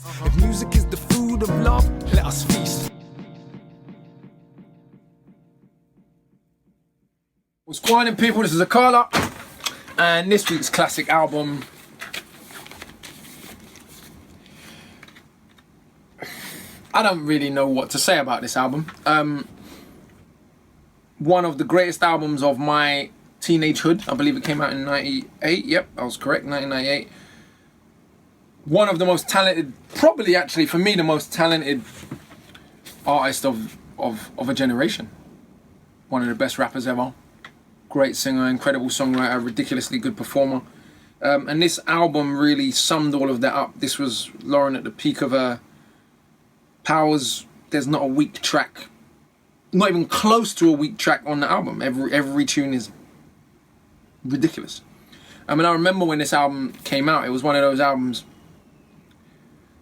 If music is the food of love, let us feast. What's going on, people? This is Akala, and this week's classic album. I don't really know what to say about this album. One of the greatest albums of my teenagehood. I believe it came out in 98. Yep, I was correct, 1998. One of the most talented, probably actually for me, the most talented artist of a generation. One of the best rappers ever. Great singer, incredible songwriter, ridiculously good performer. And this album really summed all of that up. This was Lauryn at the peak of her powers. There's not a weak track, not even close to a weak track on the album. Every tune is ridiculous. I mean, I remember when this album came out, it was one of those albums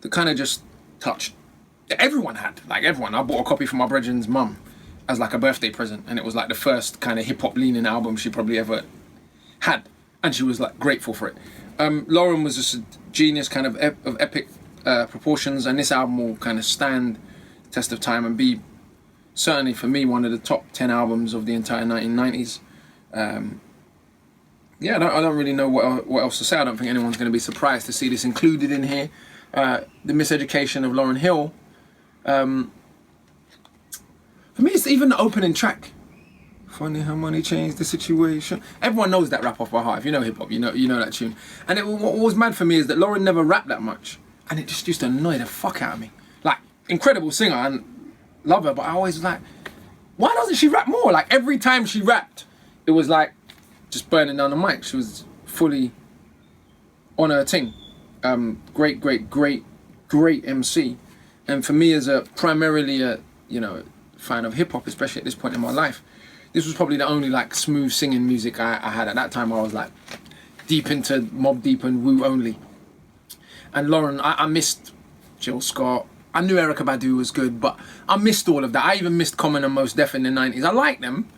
that kind of just touched. Everyone had, like everyone. I bought a copy for my brethren's mum as like a birthday present, and it was like the first kind of hip-hop leaning album she probably ever had, and she was like grateful for it. Lauryn was just a genius, kind of epic proportions, and this album will kind of stand the test of time and be certainly for me one of the top 10 albums of the entire 1990s. Yeah, I don't really know what else to say. I don't think anyone's going to be surprised to see this included in here. The Miseducation of Lauryn Hill. For me, it's even the opening track. Funny how money changed the situation. Everyone knows that rap off by heart. If you know hip hop, you know that tune. And what was mad for me is that Lauryn never rapped that much, and it just used to annoy the fuck out of me. Like, incredible singer and love her, but I always was like, why doesn't she rap more? Like, every time she rapped, it was like just burning down the mic. She was fully on her thing. Great MC. And for me, as primarily a fan of hip hop, especially at this point in my life, this was probably the only like smooth singing music I had at that time. I was like deep into Mobb Deep and Wu only. And Lauryn, I missed Jill Scott. I knew Erykah Badu was good, but I missed all of that. I even missed Common and Mos Def in the 90s. I liked them,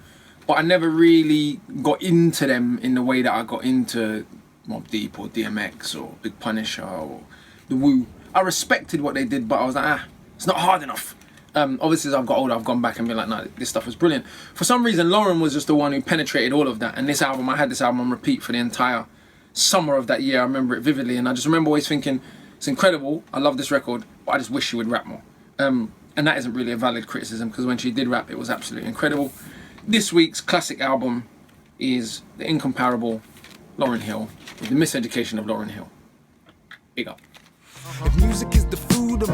but I never really got into them in the way that I got into Mobb Deep or DMX or Big Punisher or the Wu. I respected what they did, but I was like, it's not hard enough. Obviously, as I've got older, I've gone back and been like, no, this stuff was brilliant. For some reason, Lauryn was just the one who penetrated all of that. And this album, I had this album on repeat for the entire summer of that year. I remember it vividly, and I just remember always thinking, it's incredible, I love this record, but I just wish she would rap more. And that isn't really a valid criticism, because when she did rap, it was absolutely incredible. This week's classic album is the incomparable Lauryn Hill, with The Miseducation of Lauryn Hill. Big up. If music is the food of